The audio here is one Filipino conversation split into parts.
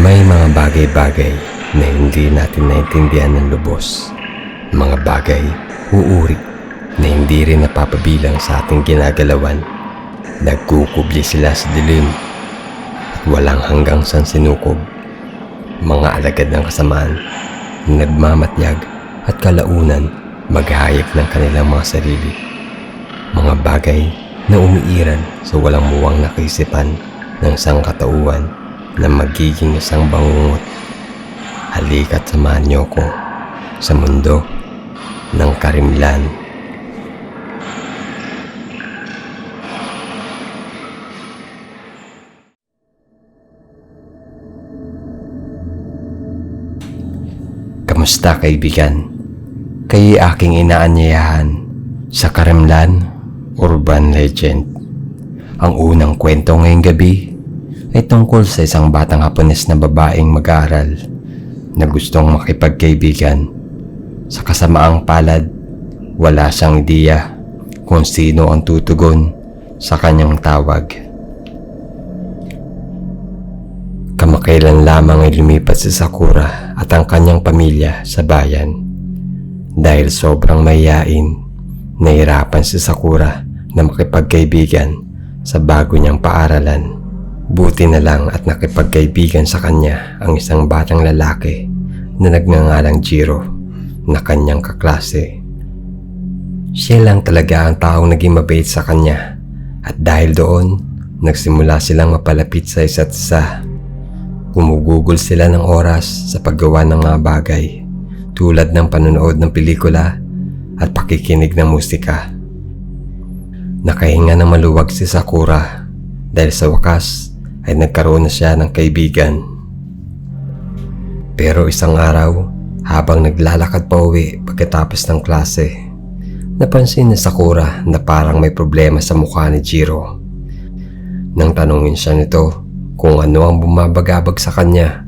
May mga bagay-bagay na hindi natin naintindihan ng lubos. Mga bagay, uuri, na hindi rin napapabilang sa ating ginagalawan. Nagkukubli sila sa dilim at walang hanggang san sinukob. Mga alagad ng kasamaan, nagmamatyag at kalaunan maghayag ng kanilang mga sarili. Mga bagay na umiiral sa walang muwang na kaisipan ng sangkatauhan na magiging isang bangungot. Halika't samahan niyo ko sa mundo ng karimlan. Kamusta kaibigan? Kayo'y aking inaanyayahan sa Karimlan Urban Legend. Ang unang kwento ngayong gabi ay tungkol sa isang batang Hapones na babaeng mag-aaral na gustong makipagkaibigan. Sa kasamaang palad, wala siyang ideya kung sino ang tutugon sa kanyang tawag. Kamakailan lamang ay lumipat si Sakura at ang kanyang pamilya sa bayan. Dahil sobrang mahiyain, nahirapan si Sakura na makipagkaibigan sa bago niyang paaralan. Buti na lang at nakipagkaibigan sa kanya ang isang batang lalaki na nagngangalang Jiro na kanyang kaklase. Siya lang talaga ang taong naging mabait sa kanya at dahil doon, nagsimula silang mapalapit sa isa't isa. Gumugugol sila ng oras sa paggawa ng mga bagay tulad ng panonood ng pelikula at pakikinig ng musika. Nakahinga ng maluwag si Sakura dahil sa wakas ay nagkaroon na siya ng kaibigan. Pero isang araw, habang naglalakad pa uwi pagkatapos ng klase, napansin ni Sakura na parang may problema sa mukha ni Jiro. Nang tanungin siya nito kung ano ang bumabagabag sa kanya,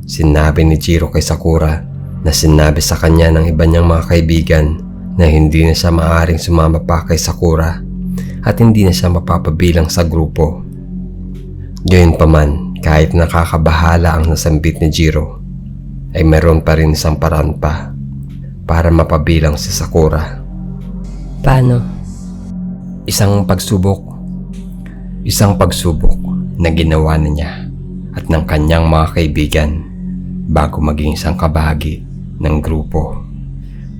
sinabi ni Jiro kay Sakura na sinabi sa kanya ng iba niyang mga kaibigan na hindi na siya maaaring sumama pa kay Sakura at hindi na siya mapapabilang sa grupo. Gayunpaman, kahit nakakabahala ang nasambit ni Jiro, ay meron pa rin isang paraan pa para mapabilang si Sakura. Paano? Isang pagsubok na ginawa na niya at ng kanyang mga kaibigan bago maging isang kabahagi ng grupo.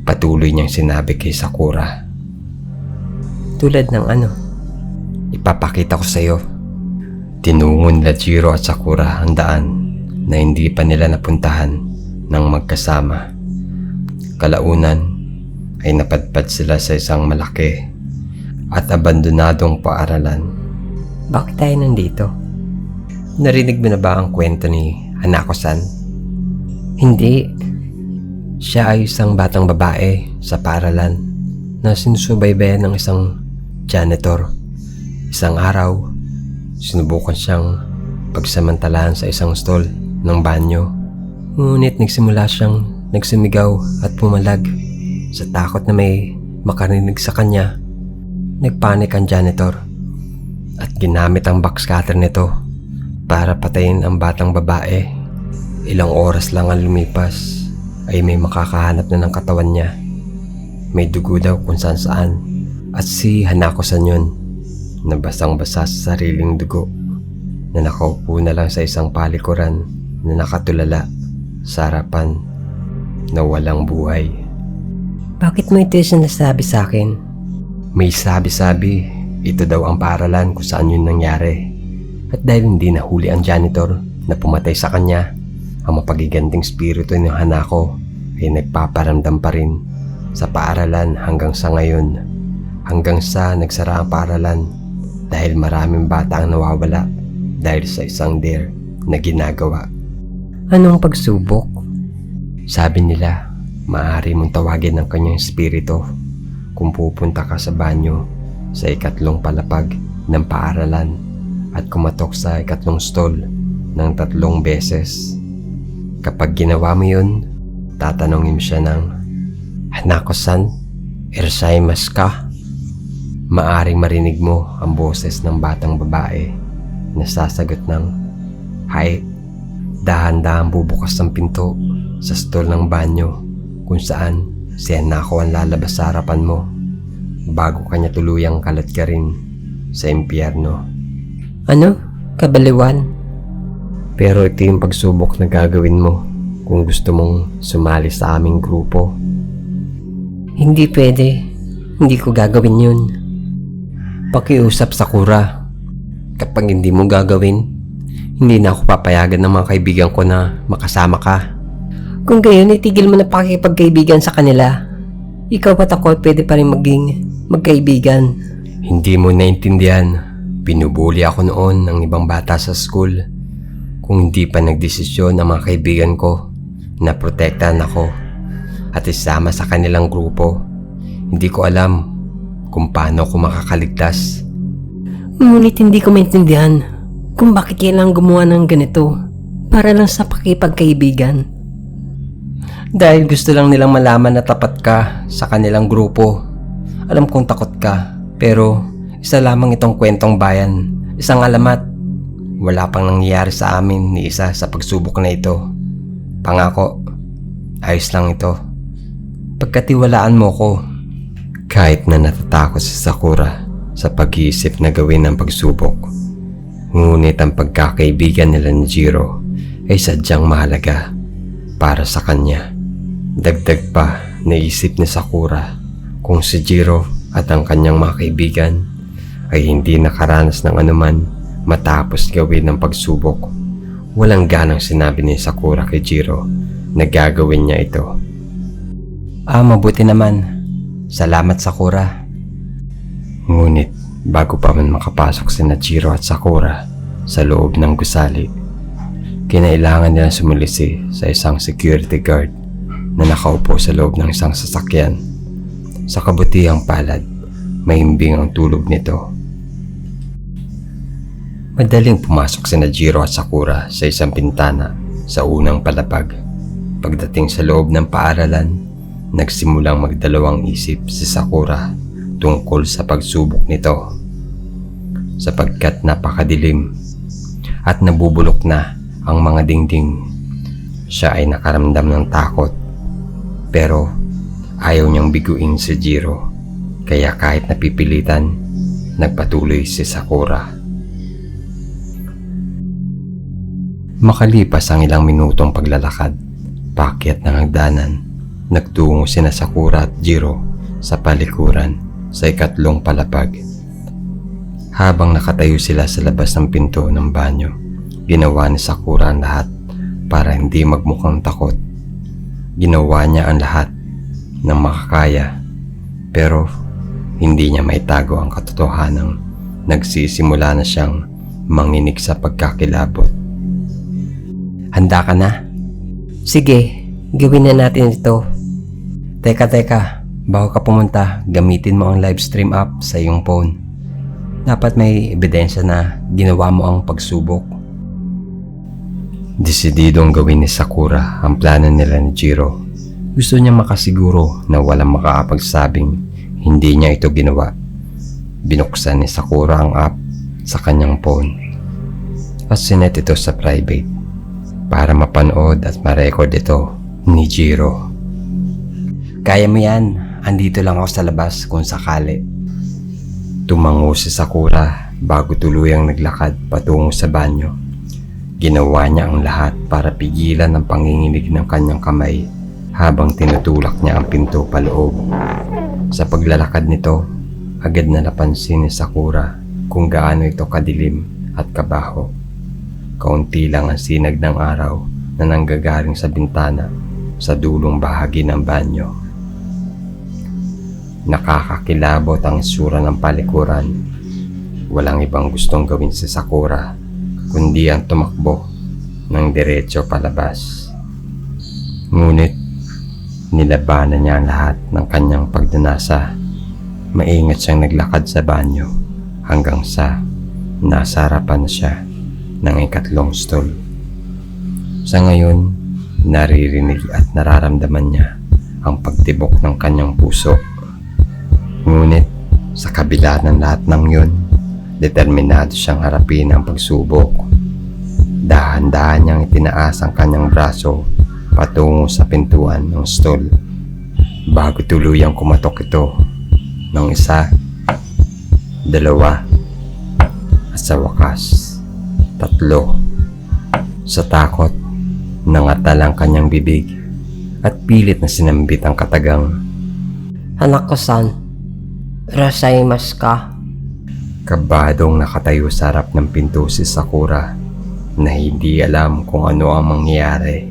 Patuloy niyang sinabi kay Sakura. Tulad ng ano? Ipapakita ko sa iyo. Tinungo nila Jiro at Sakura ang daan na hindi pa nila napuntahan ng magkasama. Kalaunan ay napadpad sila sa isang malaki at abandonadong paaralan. Bakit tayo nandito? Narinig mo na ba ang kwento ni Hanako-san? Hindi. Siya ay isang batang babae sa paaralan na sinusubaybayan ng isang janitor. Isang araw, sinubukan siyang pagsamantalahan sa isang stall ng banyo. Ngunit nagsimula siyang nagsumigaw at pumalag. Sa takot na may makarinig sa kanya, nagpanik ang janitor at ginamit ang box cutter nito para patayin ang batang babae. Ilang oras lang ang lumipas ay may makakahanap na ng katawan niya. May dugo daw kung saan at si Hanako-san yun, na basang-basa sa sariling dugo, na nakaupo na lang sa isang palikuran na nakatulala sa harapan na walang buhay. Bakit mo ito sinasabi sa akin? May sabi-sabi, ito daw ang paaralan kung saan yun nangyari. At dahil hindi nahuli ang janitor na pumatay sa kanya, ang mapagiganting spirito ni Hanako ay nagpaparamdam pa rin sa paaralan hanggang sa ngayon. Hanggang sa nagsara ang paaralan dahil maraming bata ang nawawala dahil sa isang dare na ginagawa. Anong pagsubok? Sabi nila, maaari mong tawagin ang kanyang espiritu kung pupunta ka sa banyo sa ikatlong palapag ng paaralan at kumatok sa ikatlong stall ng 3 beses. Kapag ginawa mo yun, tatanungin mo siya ng, "Hanako-san, irsaimasu ka?" Maaring marinig mo ang boses ng batang babae na sasagot ng, "Hi." Dahan-dahan bubukas ng pinto sa stall ng banyo kung saan si Hanako ang lalabas sa harapan mo bago kanya tuluyang kalat ka rin sa impyerno. Ano? Kabaliwan? Pero ito yung pagsubok na gagawin mo kung gusto mong sumali sa aming grupo. Hindi pwede. Hindi ko gagawin yun. Pakiusap, Sakura. Kapag hindi mo gagawin, hindi na ako papayagan ng mga kaibigan ko na makasama ka. Kung gayon, itigil mo na pakikipagkaibigan sa kanila. Ikaw at ako pwede pa rin maging magkaibigan. Hindi mo naintindihan. Binubuli ako noon ng ibang bata sa school. Kung hindi pa nagdesisyon ang mga kaibigan ko na protektahan ako at isama sa kanilang grupo, hindi ko alam kung paano ako makakaligtas. Ngunit hindi ko maintindihan kung bakit kailangan gumawa ng ganito para lang sa pakipagkaibigan. Dahil gusto lang nilang malaman na tapat ka sa kanilang grupo. Alam kong takot ka, pero isa lamang itong kwentong bayan. Isang alamat. Wala pang nangyayari sa amin ni isa sa pagsubok na ito. Pangako, ayos lang ito. Pagkatiwalaan mo ko. Kahit na natatakot si Sakura sa pag-iisip na gawin ang pagsubok, ngunit ang pagkakaibigan nila ni Jiro ay sadyang mahalaga para sa kanya. Dagdag pa, naisip ni Sakura kung si Jiro at ang kanyang mga kaibigan ay hindi nakaranas ng anuman matapos gawin ang pagsubok. Walang ganang sinabi ni Sakura kay Jiro na gagawin niya ito. Mabuti naman. Salamat, Sakura. Ngunit bago pa man makapasok sina Jiro at Sakura sa loob ng gusali, kinailangan nilang sumulisi sa isang security guard na nakaupo sa loob ng isang sasakyan. Sa kabutihang palad, mahimbing ang tulog nito. Madaling pumasok sina Jiro at Sakura sa isang bintana sa unang palapag. Pagdating sa loob ng paaralan, nagsimulang magdalawang isip si Sakura tungkol sa pagsubok nito. Sapagkat napakadilim at nabubulok na ang mga dingding, siya ay nakaramdam ng takot. Pero ayaw niyang biguin si Jiro, kaya kahit napipilitan, nagpatuloy si Sakura. Makalipas ang ilang minutong paglalakad, paakyat ng hagdanan, nagtungo sina Sakura at Jiro sa palikuran sa ikatlong palapag. Habang nakatayo sila sa labas ng pinto ng banyo, ginawa ni Sakura ang lahat para hindi magmukhang takot. Ginawa niya ang lahat ng makakaya, pero hindi niya maitago ang katotohanang nagsisimula na siyang manginig sa pagkakilabot. Handa ka na? Sige, gawin na natin ito. Teka, bago ka pumunta, gamitin mo ang live stream app sa iyong phone. Dapat may ebidensya na ginawa mo ang pagsubok. Desididong gawin ni Sakura ang plano nila ni Jiro. Gusto niya makasiguro na walang makakapagsabing hindi niya ito ginawa. Binuksan ni Sakura ang app sa kanyang phone at sinet ito sa private para mapanood at ma-record ito ni Jiro. Kaya mo yan, andito lang ako sa labas kung sakali. Tumango si Sakura bago tuluyang naglakad patungo sa banyo. Ginawa niya ang lahat para pigilan ang panginginig ng kanyang kamay habang tinutulak niya ang pinto paloob. Sa paglalakad nito, agad na napansin ni Sakura kung gaano ito kadilim at kabaho. Kaunti lang ang sinag ng araw na nanggagaling sa bintana sa dulong bahagi ng banyo. Nakakakilabot ang itsura ng palikuran. Walang ibang gustong gawin si Sakura kundi ang tumakbo ng diretso palabas. Ngunit nilabanan niya ang lahat ng kanyang pagdanasa. Maingat siyang naglakad sa banyo hanggang sa nasa harapan na siya ng ikatlong stall. Sa ngayon, naririnig at nararamdaman niya ang pagtibok ng kanyang puso. Ngunit sa kabila ng lahat ng yun, determinado siyang harapin ang pagsubok. Dahan-dahan niyang itinaas ang kanyang braso patungo sa pintuan ng stall bago tuluyang kumatok ito ng isa, dalawa, at sa wakas, tatlo. Sa takot, nangatal ang kanyang bibig at pilit na sinambit ang katagang. Anak ko san, rasaimas ka. Kabadong nakatayo sa harap ng pinto si Sakura na hindi alam kung ano ang mangyayari.